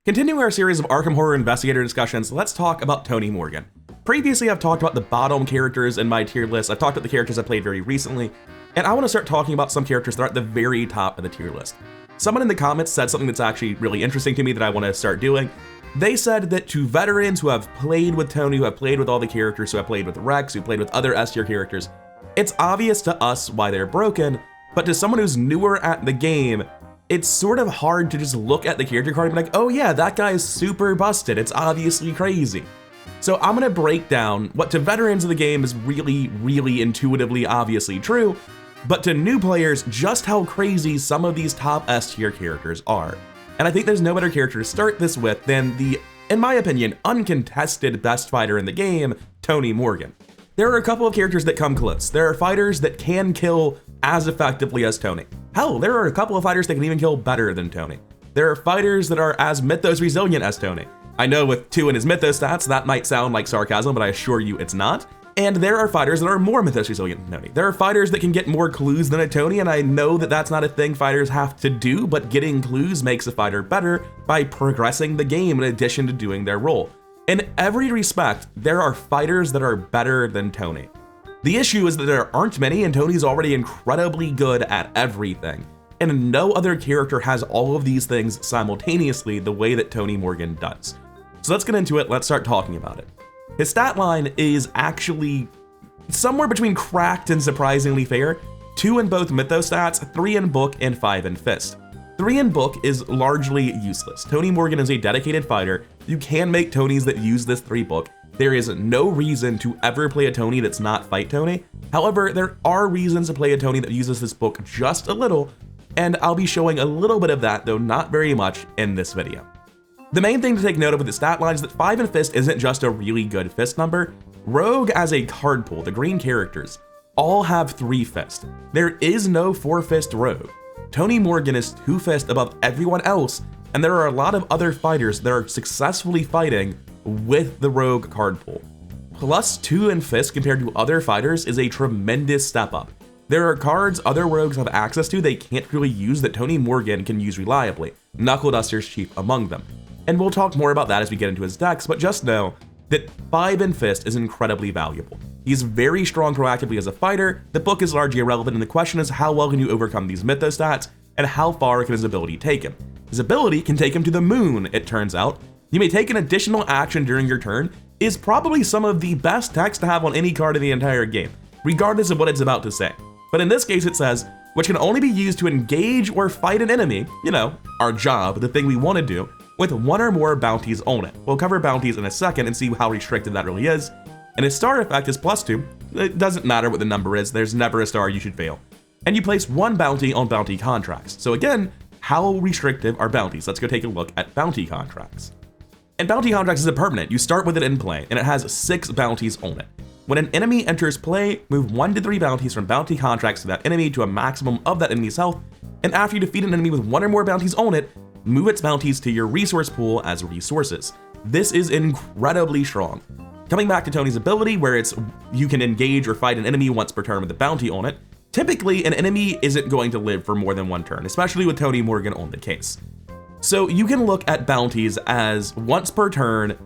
Continuing our series of Arkham Horror Investigator discussions, let's talk about Tony Morgan. Previously, I've talked about the bottom characters in my tier list. I've talked about the characters I played very recently, and I want to start talking about some characters that are at the very top of the tier list. Someone in the comments said something that's actually really interesting to me that I want to start doing. They said that to veterans who have played with Tony, who have played with all the characters, who have played with Rex, who played with other S tier characters, it's obvious to us why they're broken, but to someone who's newer at the game, it's sort of hard to just look at the character card and be like, oh yeah, that guy is super busted, it's obviously crazy. So I'm gonna break down what to veterans of the game is really intuitively obviously true, but to new players, just how crazy some of these top S tier characters are. And I think there's no better character to start this with than the, in my opinion, uncontested best fighter in the game, Tony Morgan. There are a couple of characters that come close. There are fighters that can kill as effectively as Tony. Hell, there are a couple of fighters that can even kill better than Tony. There are fighters that are as mythos resilient as Tony. I know with 2 in his mythos stats, that might sound like sarcasm, but I assure you it's not. And there are fighters that are more mythos resilient than Tony. There are fighters that can get more clues than a Tony, and I know that that's not a thing fighters have to do, but getting clues makes a fighter better by progressing the game in addition to doing their role. In every respect, there are fighters that are better than Tony. The issue is that there aren't many, and Tony's already incredibly good at everything. And no other character has all of these things simultaneously the way that Tony Morgan does. So let's get into it, let's start talking about it. His stat line is actually somewhere between cracked and surprisingly fair. 2 in both mythos stats, 3 in book, and 5 in fist. 3 in book is largely useless. Tony Morgan is a dedicated fighter. You can make Tonys that use this 3 book. There is no reason to ever play a Tony that's not Fight Tony. However, there are reasons to play a Tony that uses this book just a little, and I'll be showing a little bit of that, though not very much, in this video. The main thing to take note of with the stat line is that 5 in fist isn't just a really good fist number. Rogue as a card pool, the green characters, all have 3 fist. There is no 4 fist Rogue. Tony Morgan is 2 fist above everyone else, and there are a lot of other fighters that are successfully fighting with the Rogue card pool. Plus 2 in fist compared to other fighters is a tremendous step up. There are cards other rogues have access to they can't really use that Tony Morgan can use reliably, Knuckle Duster's chief among them. And we'll talk more about that as we get into his decks, but just know that 5 in fist is incredibly valuable. He's very strong proactively as a fighter. The book is largely irrelevant, and the question is how well can you overcome these mythos stats, and how far can his ability take him? His ability can take him to the moon, it turns out. You may take an additional action during your turn is probably some of the best text to have on any card in the entire game, regardless of what it's about to say. But in this case it says, which can only be used to engage or fight an enemy, you know, our job, the thing we want to do, with 1 or more bounties on it. We'll cover bounties in a second and see how restricted that really is. And his star effect is +2. It doesn't matter what the number is, there's never a star you should fail. And you place 1 bounty on bounty contracts. So again, how restrictive are bounties? Let's go take a look at bounty contracts. And bounty contracts is a permanent. You start with it in play, and it has 6 bounties on it. When an enemy enters play, move 1 to 3 bounties from bounty contracts to that enemy to a maximum of that enemy's health, and after you defeat an enemy with 1 or more bounties on it, move its bounties to your resource pool as resources. This is incredibly strong. Coming back to Tony's ability, where it's you can engage or fight an enemy once per turn with a bounty on it, typically an enemy isn't going to live for more than 1 turn, especially with Tony Morgan on the case. So you can look at bounties as once per turn,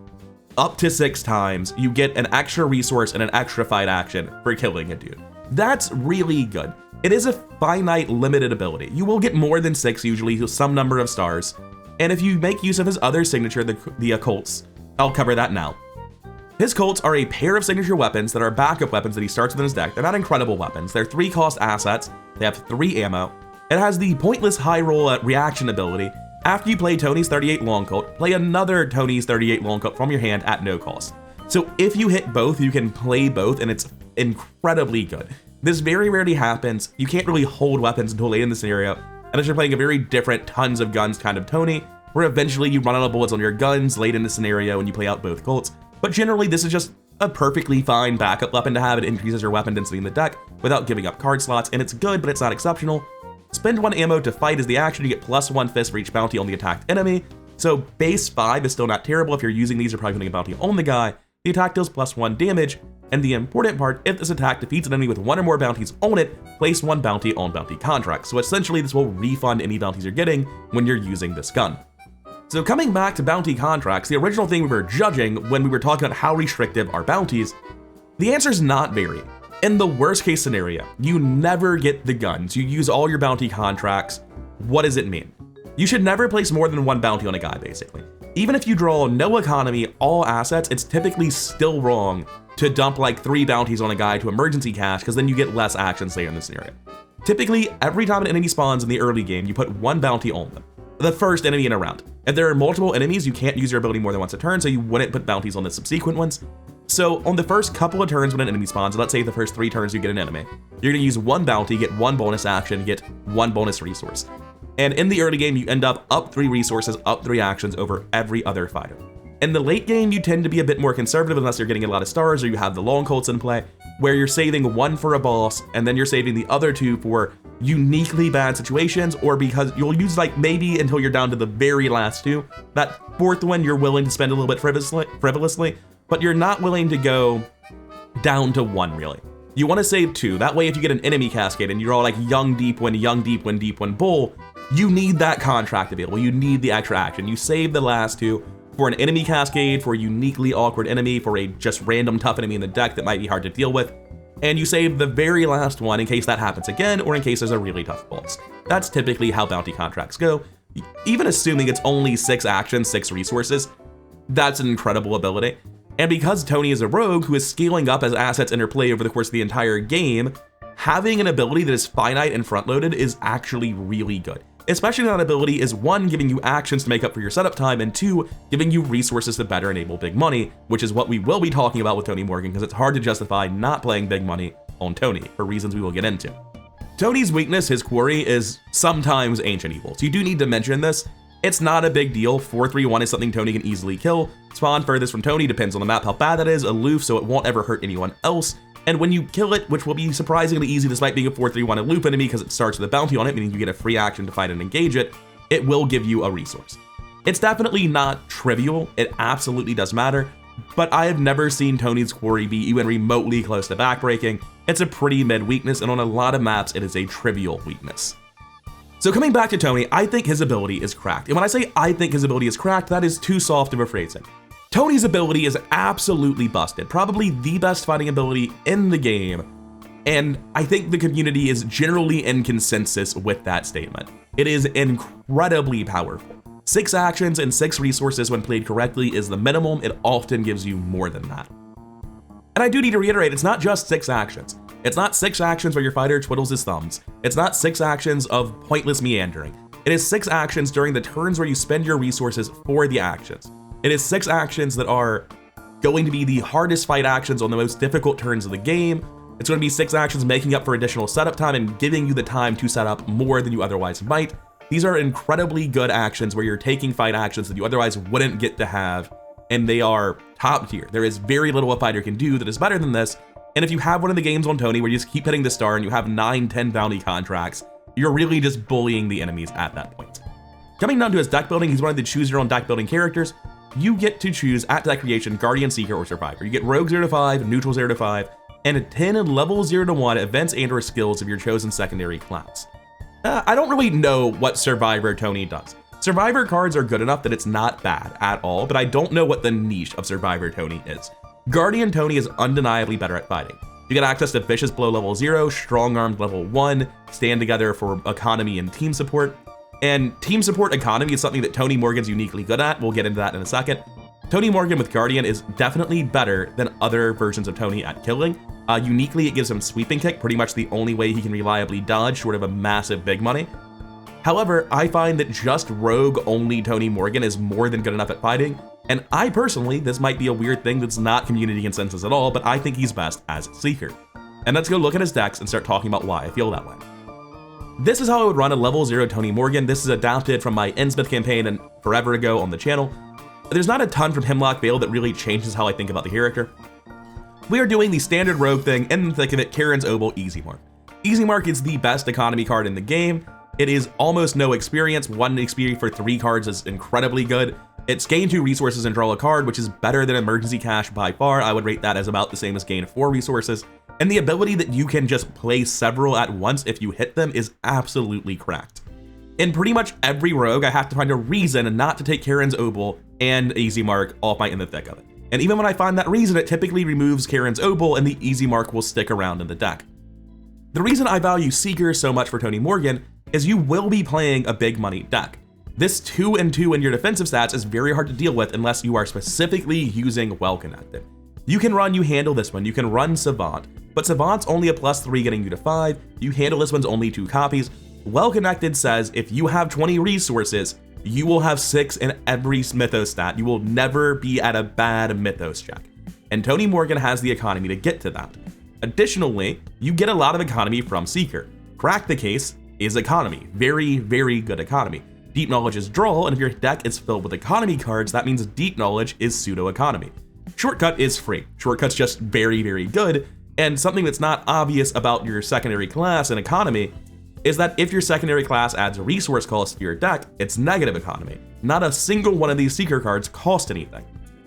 up to 6 times, you get an extra resource and an extra fight action for killing a dude. That's really good. It is a finite limited ability. You will get more than 6 usually, to some number of stars. And if you make use of his other signature, the occults, I'll cover that now. His cults are a pair of signature weapons that are backup weapons that he starts with in his deck. They're not incredible weapons. They're 3 cost assets. They have 3 ammo. It has the pointless high roll reaction ability. After you play Tony's 38 long cult, play another Tony's 38 long cult from your hand at no cost. So if you hit both, you can play both, and it's incredibly good. This very rarely happens. You can't really hold weapons until late in the scenario, unless you're playing a very different tons of guns kind of Tony, where eventually you run out of bullets on your guns late in the scenario and you play out both cults. But generally this is just a perfectly fine backup weapon to have. It increases your weapon density in the deck without giving up card slots, and it's good, but it's not exceptional. Spend 1 ammo to fight as the action, you get +1 fist for each bounty on the attacked enemy. So base 5 is still not terrible. If you're using these, you're probably putting a bounty on the guy. The attack deals +1 damage, and the important part, if this attack defeats an enemy with 1 or more bounties on it, place 1 bounty on bounty contract. So essentially this will refund any bounties you're getting when you're using this gun. So coming back to bounty contracts, the original thing we were judging when we were talking about how restrictive are bounties, the answer is not very. In the worst case scenario, you never get the guns, you use all your bounty contracts. What does it mean? You should never place more than one bounty on a guy, basically. Even if you draw no economy, all assets, it's typically still wrong to dump like 3 bounties on a guy to emergency cash, because then you get less actions later in the scenario. Typically, every time an enemy spawns in the early game, you put 1 bounty on them, the first enemy in a round. If there are multiple enemies, you can't use your ability more than once a turn, so you wouldn't put bounties on the subsequent ones. So on the first couple of turns when an enemy spawns, let's say the first 3 turns you get an enemy, you're gonna use 1 bounty, get 1 bonus action, get 1 bonus resource. And in the early game, you end up 3 resources, up 3 actions over every other fighter. In the late game, you tend to be a bit more conservative unless you're getting a lot of stars or you have the long colts in play, where you're saving 1 for a boss and then you're saving the other 2 for uniquely bad situations, or because you'll use like maybe until you're down to the very last 2. That 4th one you're willing to spend a little bit frivolously, but you're not willing to go down to 1 really. You want to save 2. That way if you get an enemy cascade and you're all like young deep wind bull, you need that contract available. You need the extra action. You save the last 2 for an enemy cascade, for a uniquely awkward enemy, for a just random tough enemy in the deck that might be hard to deal with. And you save the very last one in case that happens again, or in case there's a really tough boss. That's typically how bounty contracts go. Even assuming it's only 6 actions, 6 resources, that's an incredible ability. And because Tony is a rogue who is scaling up as assets interplay over the course of the entire game, having an ability that is finite and front-loaded is actually really good. Especially that ability is 1, giving you actions to make up for your setup time, and 2, giving you resources to better enable big money, which is what we will be talking about with Tony Morgan, because it's hard to justify not playing big money on Tony, for reasons we will get into. Tony's weakness, his quarry, is sometimes ancient evil, so you do need to mention this. It's not a big deal. 4-3-1 is something Tony can easily kill. Spawn furthest from Tony depends on the map how bad that is, aloof so it won't ever hurt anyone else. And when you kill it, which will be surprisingly easy despite being a 4-3-1 aloof enemy because it starts with a bounty on it, meaning you get a free action to fight and engage it, it will give you a resource. It's definitely not trivial, it absolutely does matter, but I have never seen Tony's quarry be even remotely close to backbreaking. It's a pretty mid weakness, and on a lot of maps it is a trivial weakness. So coming back to Tony, I think his ability is cracked. And when I say I think his ability is cracked, that is too soft of a phrasing. Tony's ability is absolutely busted, probably the best fighting ability in the game, and I think the community is generally in consensus with that statement. It is incredibly powerful. 6 actions and 6 resources when played correctly is the minimum. It often gives you more than that. And I do need to reiterate, it's not just 6 actions. It's not 6 actions where your fighter twiddles his thumbs. It's not 6 actions of pointless meandering. It is 6 actions during the turns where you spend your resources for the actions. It is 6 actions that are going to be the hardest fight actions on the most difficult turns of the game. It's going to be 6 actions making up for additional setup time and giving you the time to set up more than you otherwise might. These are incredibly good actions where you're taking fight actions that you otherwise wouldn't get to have, and they are top tier. There is very little a fighter can do that is better than this, and if you have one of the games on Tony where you just keep hitting the star and you have 9-10 bounty contracts, you're really just bullying the enemies at that point. Coming down to his deck building, he's one of the choose your own deck building characters. You get to choose at deck creation Guardian, Seeker, or Survivor. You get Rogue 0-5, Neutral 0-5, and 10 level 0-1 events and or skills of your chosen secondary class. I don't really know what Survivor Tony does. Survivor cards are good enough that it's not bad at all, but I don't know what the niche of Survivor Tony is. Guardian Tony is undeniably better at fighting. You get access to Vicious Blow level 0, Strong Armed level 1, Stand Together for economy and team support. And team support economy is something that Tony Morgan's uniquely good at. We'll get into that in a second. Tony Morgan with Guardian is definitely better than other versions of Tony at killing. Uniquely, it gives him sweeping kick, pretty much the only way he can reliably dodge short of a massive big money. However, I find that just rogue only Tony Morgan is more than good enough at fighting, and I personally, this might be a weird thing that's not community consensus at all, but I think he's best as Seeker. And let's go look at his decks and start talking about why I feel that way. This is how I would run a level 0 Tony Morgan. This is adapted from my Innsmouth campaign and forever ago on the channel. There's not a ton from Hemlock Vale that really changes how I think about the character. We are doing the standard rogue thing, in the thick of it, Karen's Obel Easy Mark. Easy Mark is the best economy card in the game. It is almost no experience. 1 experience for 3 cards is incredibly good. It's gain 2 resources and draw a card, which is better than emergency cash by far. I would rate that as about the same as gain 4 resources. And the ability that you can just play several at once if you hit them is absolutely cracked. In pretty much every rogue, I have to find a reason not to take Karen's Obol and Easy Mark off my In the Thick of It. And even when I find that reason, it typically removes Karen's Obol and the Easy Mark will stick around in the deck. The reason I value Seeker so much for Tony Morgan is you will be playing a big money deck. This 2 and 2 in your defensive stats is very hard to deal with unless you are specifically using Well Connected. You can run You Handle this one, you can run Savant, but Savant's only a +3 getting you to 5, You Handle this one's only 2 copies. Well Connected says if you have 20 resources, you will have 6 in every Mythos stat. You will never be at a bad Mythos check. And Tony Morgan has the economy to get to that. Additionally, you get a lot of economy from Seeker. Crack the Case is economy, very, very good economy. Deep Knowledge is draw, and if your deck is filled with economy cards, that means Deep Knowledge is pseudo-economy. Shortcut is free. Shortcut's just very, very good, and something that's not obvious about your secondary class in economy is that if your secondary class adds a resource cost to your deck, it's negative economy. Not a single one of these Seeker cards cost anything.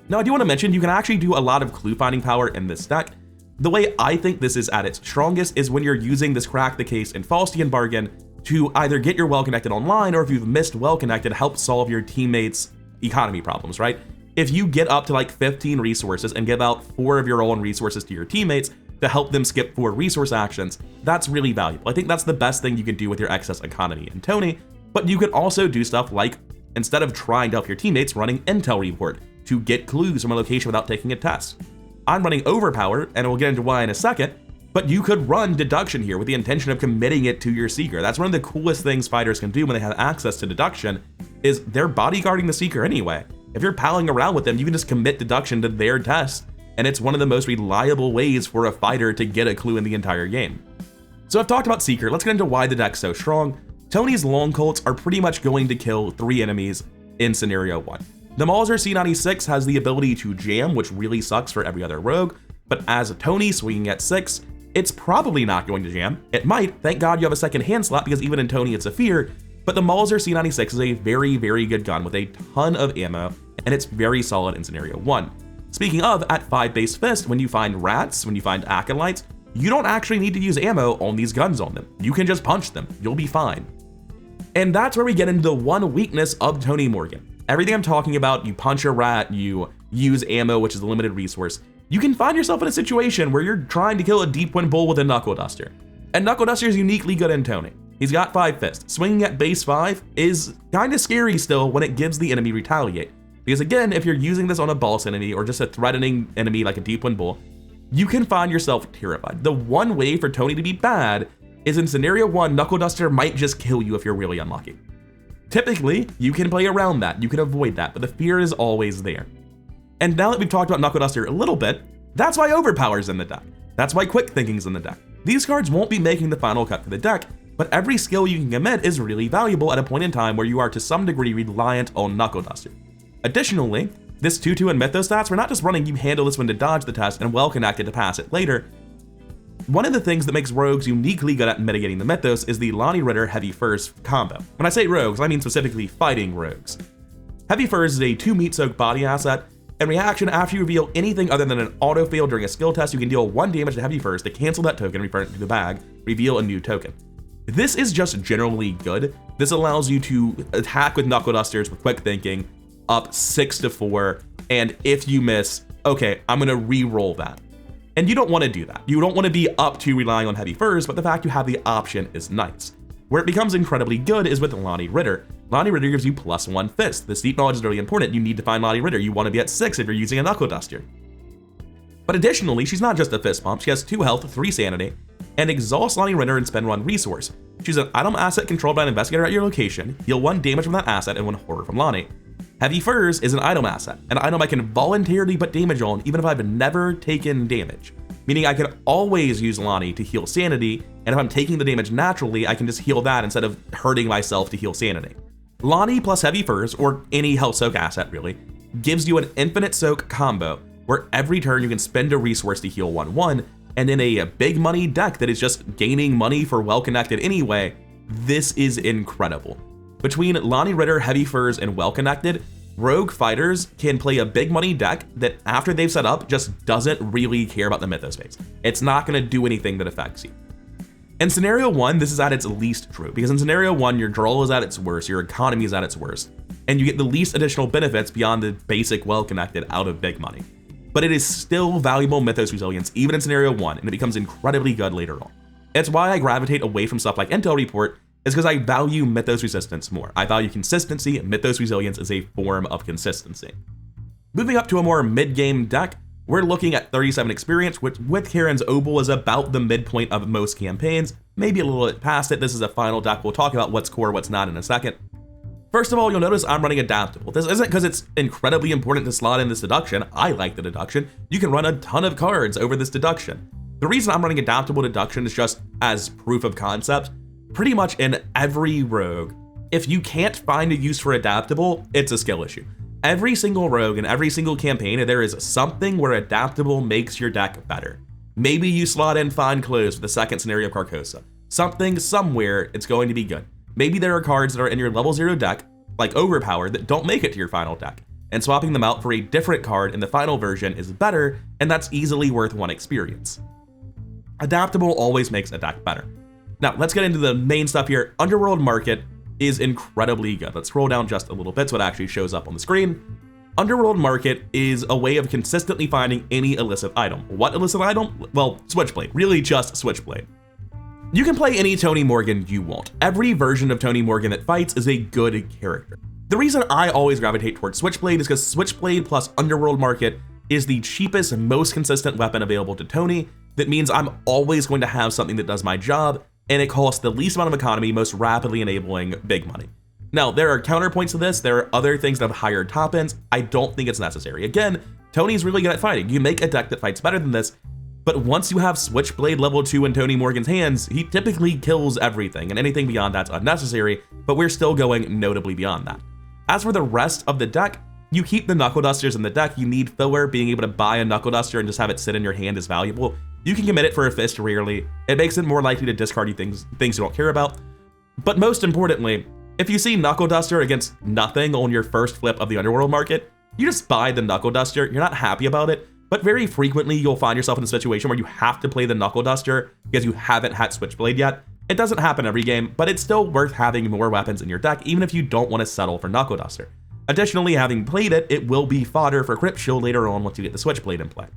Now I do want to mention you can actually do a lot of clue finding power in this deck. The way I think this is at its strongest is when you're using this Crack the Case and Faustian Bargain to either get your Well Connected online, or if you've missed Well Connected, help solve your teammates' economy problems, right? If you get up to like 15 resources and give out 4 of your own resources to your teammates to help them skip 4 resource actions, that's really valuable. I think that's the best thing you can do with your excess economy in Tony, but you could also do stuff like, instead of trying to help your teammates, running Intel Report to get clues from a location without taking a test. I'm running Overpower, and we'll get into why in a second, but you could run Deduction here with the intention of committing it to your Seeker. That's one of the coolest things fighters can do when they have access to Deduction, is they're bodyguarding the Seeker anyway. If you're palling around with them, you can just commit Deduction to their test, and it's one of the most reliable ways for a fighter to get a clue in the entire game. So I've talked about Seeker, let's get into why the deck's so strong. Tony's Long Colts are pretty much going to kill 3 enemies in Scenario 1. The Mauser C96 has the ability to jam, which really sucks for every other rogue, but as a Tony swinging at 6, it's probably not going to jam. It might, thank God you have a second hand slot because even in Tony it's a fear, but the Mauser C96 is a very, very good gun with a ton of ammo, and it's very solid in Scenario 1. Speaking of, at 5 base fist, when you find rats, when you find acolytes, you don't actually need to use ammo on these guns on them. You can just punch them, you'll be fine. And that's where we get into the one weakness of Tony Morgan. Everything I'm talking about, you punch a rat, you use ammo, which is a limited resource, you can find yourself in a situation where you're trying to kill a Deep Wind Bull with a Knuckle Duster. And Knuckle Duster is uniquely good in Tony. He's got 5 fists. Swinging at base 5 is kinda scary still when it gives the enemy retaliate. Because again, if you're using this on a boss enemy or just a threatening enemy like a Deep Wind Bull, you can find yourself terrified. The one way for Tony to be bad is in Scenario 1, Knuckle Duster might just kill you if you're really unlucky. Typically, you can play around that, you can avoid that, but the fear is always there. And now that we've talked about Knuckle Duster a little bit, that's why Overpower's in the deck. That's why Quick Thinking's in the deck. These cards won't be making the final cut to the deck, but every skill you can commit is really valuable at a point in time where you are to some degree reliant on Knuckle Duster. Additionally, this 2/2 and Mythos stats, we're not just running You Handle this one to dodge the test and Well Connected to pass it later. One of the things that makes rogues uniquely good at mitigating the Mythos is the Lonnie Ritter Heavy Furs combo. When I say rogues, I mean specifically fighting rogues. Heavy Furs is a 2 meat soak body asset. In reaction, after you reveal anything other than an auto fail during a skill test, you can deal 1 damage to Heavy Furs to cancel that token, return it to the bag, reveal a new token. This is just generally good. This allows you to attack with Knuckle Dusters with Quick Thinking, up 6-4, and if you miss, okay, I'm gonna re-roll that. And you don't wanna do that. You don't wanna be up to relying on Heavy Furs, but the fact you have the option is nice. Where it becomes incredibly good is with Lonnie Ritter. Lonnie Ritter gives you +1 fist. This Deep Knowledge is really important. You need to find Lonnie Ritter. You wanna be at 6 if you're using a Knuckle Duster. But additionally, she's not just a fist pump. She has 2 health, 3 sanity, and exhaust Lonnie Ritter and spend 1 resource. Choose an item asset controlled by an investigator at your location, heal 1 damage from that asset and 1 horror from Lonnie. Heavy Furs is an item asset, an item I can voluntarily put damage on even if I've never taken damage. Meaning I can always use Lonnie to heal sanity, and if I'm taking the damage naturally, I can just heal that instead of hurting myself to heal sanity. Lonnie plus Heavy Furs, or any health soak asset really, gives you an infinite soak combo where every turn you can spend a resource to heal 1/1, and in a big money deck that is just gaining money for Well Connected anyway, this is incredible. Between Lonnie Ritter, Heavy Furs, and Well Connected, rogue fighters can play a big money deck that after they've set up just doesn't really care about the Mythos phase. It's not going to do anything that affects you. In scenario 1, this is at its least true, because in scenario 1, your draw is at its worst, your economy is at its worst, and you get the least additional benefits beyond the basic well-connected out of big money. But it is still valuable Mythos resilience even in scenario 1, and it becomes incredibly good later on. It's why I gravitate away from stuff like Intel Report, is because I value Mythos resistance more. I value consistency, and Mythos resilience is a form of consistency. Moving up to a more mid-game deck, we're looking at 37 experience, which with Karen's Obol is about the midpoint of most campaigns, maybe a little bit past it. This is a final deck. We'll talk about what's core, what's not in a second. First of all, you'll notice I'm running adaptable. This isn't because it's incredibly important to slot in this deduction. I like the deduction. You can run a ton of cards over this deduction. The reason I'm running adaptable deduction is just as proof of concept. Pretty much in every rogue, if you can't find a use for adaptable, it's a skill issue. Every single rogue in every single campaign, there is something where adaptable makes your deck better. Maybe you slot in Find Clothes for the second scenario of Carcosa. Something somewhere, it's going to be good. Maybe there are cards that are in your level 0 deck, like Overpower, that don't make it to your final deck, and swapping them out for a different card in the final version is better, and that's easily worth 1 experience. Adaptable always makes a deck better. Now, let's get into the main stuff here. Underworld Market is incredibly good. Let's scroll down just a little bit so it actually shows up on the screen. Underworld Market is a way of consistently finding any illicit item. What illicit item? Well, Switchblade. Really just Switchblade. You can play any Tony Morgan you want. Every version of Tony Morgan that fights is a good character. The reason I always gravitate towards Switchblade is because Switchblade plus Underworld Market is the cheapest and most consistent weapon available to Tony. That means I'm always going to have something that does my job, and it costs the least amount of economy, most rapidly enabling big money. Now, there are counterpoints to this. There are other things that have higher top ends. I don't think it's necessary. Again, Tony's really good at fighting. You make a deck that fights better than this, but once you have Switchblade level 2 in Tony Morgan's hands, he typically kills everything, and anything beyond that's unnecessary, but we're still going notably beyond that. As for the rest of the deck, you keep the Knuckle Dusters in the deck. You need filler. Being able to buy a Knuckle Duster and just have it sit in your hand is valuable. You can commit it for a fist rarely. It makes it more likely to discard you things you don't care about. But most importantly, if you see Knuckle Duster against nothing on your first flip of the Underworld Market, you just buy the Knuckle Duster. You're not happy about it, but very frequently you'll find yourself in a situation where you have to play the Knuckle Duster because you haven't had Switchblade yet. It doesn't happen every game, but it's still worth having more weapons in your deck, even if you don't want to settle for Knuckle Duster. Additionally, having played it, it will be fodder for Crypt Shield later on once you get the Switchblade in play.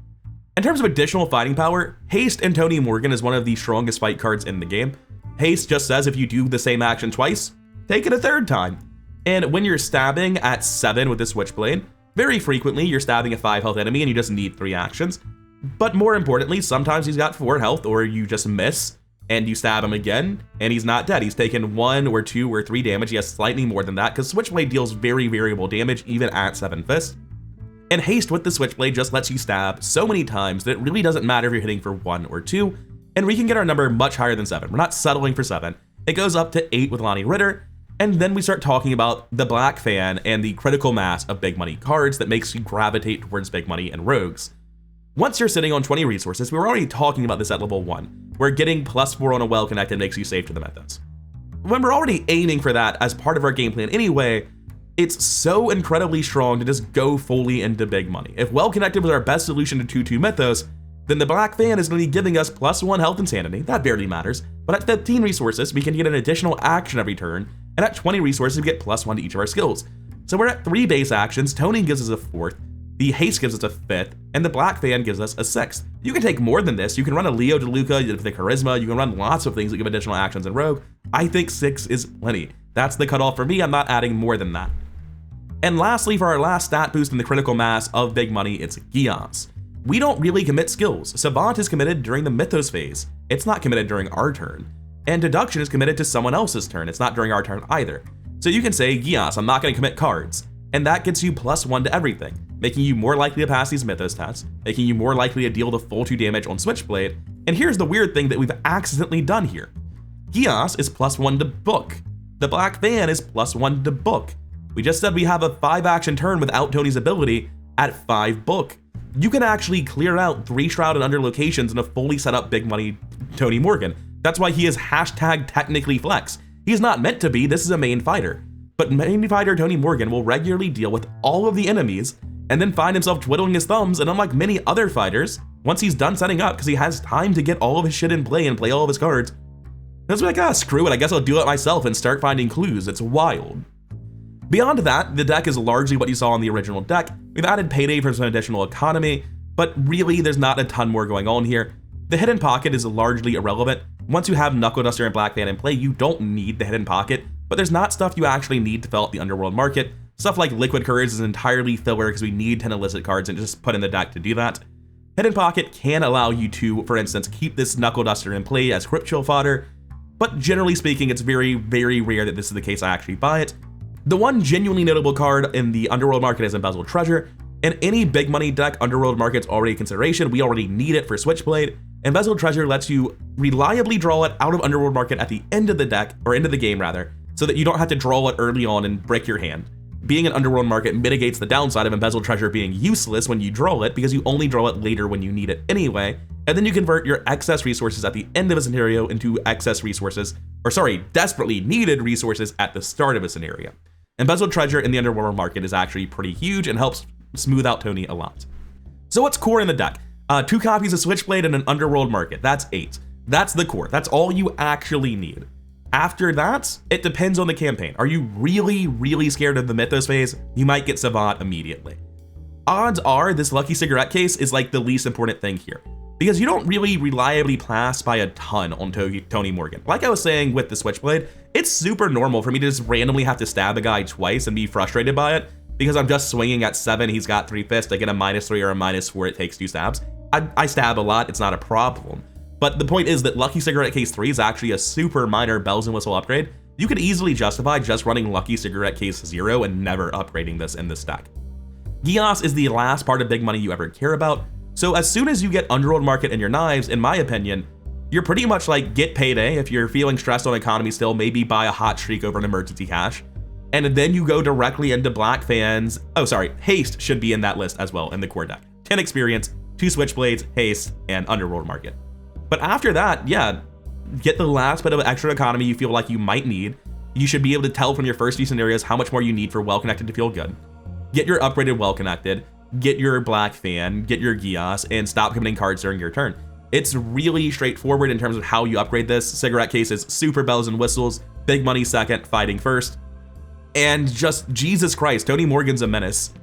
In terms of additional fighting power, Haste in Tony Morgan is one of the strongest fight cards in the game. Haste just says if you do the same action twice, take it a third time. And when you're stabbing at 7 with the Switchblade, very frequently you're stabbing a 5 health enemy and you just need 3 actions. But more importantly, sometimes he's got 4 health, or you just miss and you stab him again and he's not dead. He's taken 1 or 2 or 3 damage. He has slightly more than that because Switchblade deals very variable damage even at 7 fists. And Haste with the Switchblade just lets you stab so many times that it really doesn't matter if you're hitting for 1 or 2, and we can get our number much higher than 7. We're not settling for 7. It goes up to 8 with Lonnie Ritter, and then we start talking about the Black Fan and the critical mass of big money cards that makes you gravitate towards big money and rogues. Once you're sitting on 20 resources, we were already talking about this at level 1, where getting +4 on a well-connected makes you safe to the Mythos. When we're already aiming for that as part of our game plan anyway, it's so incredibly strong to just go fully into big money. If well-connected was our best solution to 2-2 Mythos, then the Black Fan is going to be giving us +1 health and sanity. That barely matters. But at 15 resources, we can get an additional action every turn, and at 20 resources, we get +1 to each of our skills. So we're at 3 base actions. Tony gives us a 4th, the Haste gives us a 5th, and the Black Fan gives us a 6th. You can take more than this. You can run a Leo DeLuca with the Charisma. You can run lots of things that give additional actions in Rogue. I think 6 is plenty. That's the cutoff for me. I'm not adding more than that. And lastly, for our last stat boost in the critical mass of big money, it's Gias. We don't really commit skills. Savant is committed during the Mythos phase. It's not committed during our turn. And Deduction is committed to someone else's turn. It's not during our turn either. So you can say, Gias, I'm not going to commit cards. And that gets you +1 to everything, making you more likely to pass these Mythos tests, making you more likely to deal the full 2 damage on Switchblade. And here's the weird thing that we've accidentally done here. Gias is +1 to book. The Black Fan is +1 to book. We just said we have a 5 action turn without Tony's ability at 5 book. You can actually clear out 3 shrouded under locations in a fully set up big money Tony Morgan. That's why he is #technically flex. He's not meant to be, this is a main fighter. But main fighter Tony Morgan will regularly deal with all of the enemies and then find himself twiddling his thumbs, and unlike many other fighters, once he's done setting up, because he has time to get all of his shit in play and play all of his cards, I was like, screw it, I guess I'll do it myself and start finding clues. It's wild. Beyond that, the deck is largely what you saw on the original deck. We've added Payday for some additional economy, but really there's not a ton more going on here. The hidden pocket is largely irrelevant. Once you have Knuckle Duster and Black Fan in play, you don't need the hidden pocket, but there's not stuff you actually need to fill out the underworld market. Stuff like Liquid Courage is entirely filler because we need 10 illicit cards and just put in the deck to do that. Hidden pocket can allow you to, for instance, keep this Knuckle Duster in play as Crypt Chill fodder, but generally speaking, it's very, very rare that this is the case I actually buy it. The one genuinely notable card in the underworld market is Embezzled Treasure. In any big money deck, underworld market's already a consideration. We already need it for Switchblade. Embezzled Treasure lets you reliably draw it out of underworld market at the end of the deck, or end of the game rather, so that you don't have to draw it early on and break your hand. Being an underworld market mitigates the downside of Embezzled Treasure being useless when you draw it, because you only draw it later when you need it anyway, and then you convert your excess resources at the end of a scenario into excess resources, or sorry, desperately needed resources at the start of a scenario. Embezzled Treasure in the underworld market is actually pretty huge and helps smooth out Tony a lot. So what's core in the deck? 2 copies of Switchblade and an underworld market. That's 8. That's the core. That's all you actually need. After that, it depends on the campaign. Are you really, really scared of the Mythos phase? You might get Savant immediately. Odds are this lucky cigarette case is like the least important thing here, because you don't really reliably pass by a ton on Tony Morgan. Like I was saying with the Switchblade, it's super normal for me to just randomly have to stab a guy twice and be frustrated by it, because I'm just swinging at 7, he's got 3 fists, I get a -3 or a -4, it takes 2 stabs. I stab a lot, it's not a problem. But the point is that Lucky Cigarette Case 3 is actually a super minor bells and whistle upgrade. You could easily justify just running Lucky Cigarette Case 0 and never upgrading this in this deck. Gios is the last part of big money you ever care about, so as soon as you get Underworld Market in your knives, in my opinion, you're pretty much like get Payday. If you're feeling stressed on economy still, maybe buy a hot streak over an emergency cash. And then you go directly into Black Fans. Oh, sorry, Haste should be in that list as well in the core deck. 10 experience, 2 Switchblades, Haste, and Underworld Market. But after that, yeah, get the last bit of extra economy you feel like you might need. You should be able to tell from your first few scenarios how much more you need for Well Connected to feel good. Get your upgraded Well Connected, get your Black Fan, get your Gios, and stop committing cards during your turn. It's really straightforward in terms of how you upgrade this. Cigarette Case is super bells and whistles, big money second, fighting first. And just, Jesus Christ, Tony Morgan's a menace.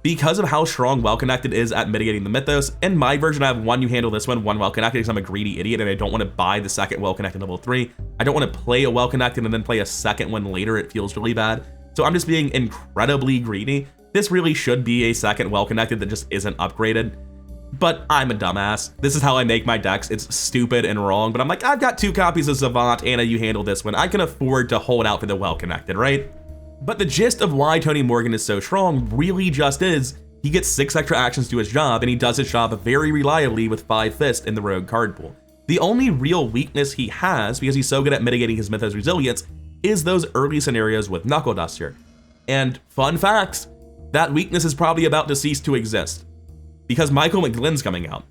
Because of how strong Well Connected is at mitigating the Mythos, in my version I have 1 you handle this one, 1 Well Connected because I'm a greedy idiot and I don't want to buy the second Well Connected level 3. I don't want to play a Well Connected and then play a second one later, it feels really bad. So I'm just being incredibly greedy. This really should be a second Well Connected that just isn't upgraded. But I'm a dumbass. This is how I make my decks. It's stupid and wrong, but I'm like, I've got 2 copies of Savant, Anna, you handle this one. I can afford to hold out for the Well Connected, right? But the gist of why Tony Morgan is so strong really just is he gets 6 extra actions to his job, and he does his job very reliably with 5 fists in the rogue card pool. The only real weakness he has, because he's so good at mitigating his Mythos resilience, is those early scenarios with Knuckle Duster. And fun facts, that weakness is probably about to cease to exist, because Michael McGlynn's coming out.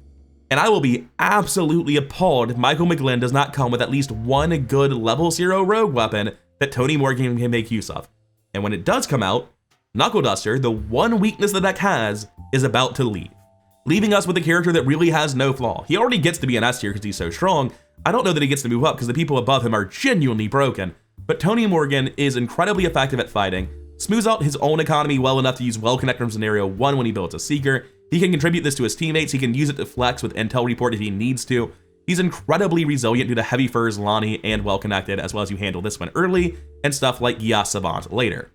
And I will be absolutely appalled if Michael McGlynn does not come with at least 1 good level 0 rogue weapon that Tony Morgan can make use of. And when it does come out, Knuckle Duster, the one weakness the deck has, is about to leave, leaving us with a character that really has no flaw. He already gets to be an S tier because he's so strong. I don't know that he gets to move up because the people above him are genuinely broken, but Tony Morgan is incredibly effective at fighting, smooths out his own economy well enough to use Well Connected from scenario 1 when he builds a Seeker. He can contribute this to his teammates. He can use it to flex with Intel Report if he needs to. He's incredibly resilient due to Heavy Furs, Lonnie, and Well Connected, as well as you handle this one early, and stuff like Gios Savant later.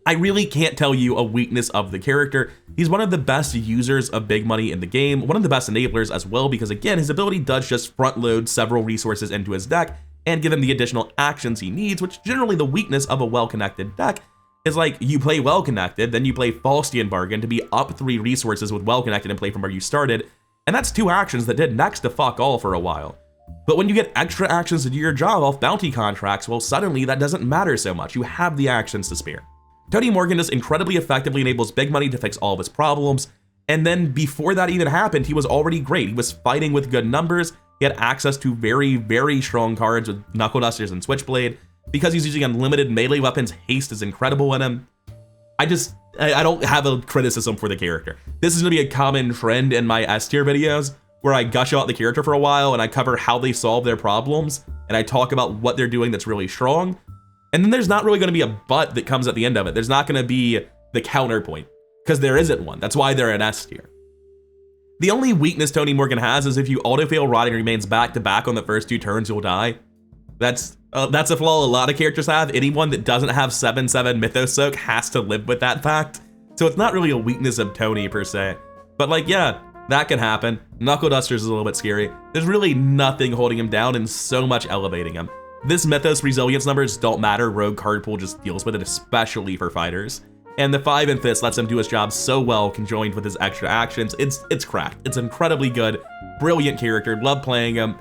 I really can't tell you a weakness of the character. He's one of the best users of big money in the game, one of the best enablers as well, because again, his ability does just front load several resources into his deck and give him the additional actions he needs, which generally the weakness of a well-connected deck is like you play Well Connected, then you play Faustian Bargain to be up 3 resources with Well Connected and play from where you started, and that's 2 actions that did next to fuck all for a while. But when you get extra actions to do your job off bounty contracts, well, suddenly that doesn't matter so much. You have the actions to spare. Tony Morgan just incredibly effectively enables big money to fix all of his problems, and then before that even happened, he was already great. He was fighting with good numbers, he had access to very, very strong cards with Knuckle Dusters and Switchblade. Because he's using unlimited melee weapons, Haste is incredible in him. I don't have a criticism for the character. This is going to be a common trend in my S tier videos, where I gush about the character for a while and I cover how they solve their problems and I talk about what they're doing that's really strong. And then there's not really going to be a but that comes at the end of it. There's not going to be the counterpoint, because there isn't one. That's why they're an S tier. The only weakness Tony Morgan has is if you autofail Rotting Remains back to back on the first 2 turns, you'll die. That's a flaw a lot of characters have. Anyone that doesn't have 7/7 Mythos Soak has to live with that fact. So it's not really a weakness of Tony per se. But like, yeah, that can happen. Knuckle Duster's a little bit scary. There's really nothing holding him down and so much elevating him. This Mythos resilience numbers don't matter. Rogue card pool just deals with it, especially for fighters. And the 5 in Fist lets him do his job so well, conjoined with his extra actions. It's cracked. It's incredibly good. Brilliant character. Love playing him.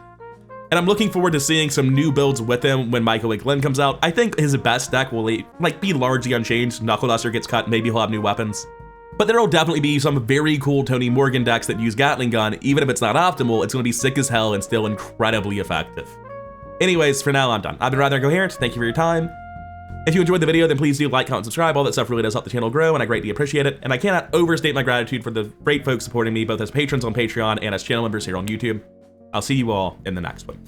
And I'm looking forward to seeing some new builds with him when Michael A. Glenn comes out. I think his best deck will be largely unchanged. Knuckle Duster gets cut, maybe he'll have new weapons. But there will definitely be some very cool Tony Morgan decks that use Gatling Gun. Even if it's not optimal, it's going to be sick as hell and still incredibly effective. Anyways, for now, I'm done. I've been rather incoherent. Thank you for your time. If you enjoyed the video, then please do like, comment, subscribe. All that stuff really does help the channel grow, and I greatly appreciate it. And I cannot overstate my gratitude for the great folks supporting me, both as patrons on Patreon and as channel members here on YouTube. I'll see you all in the next one.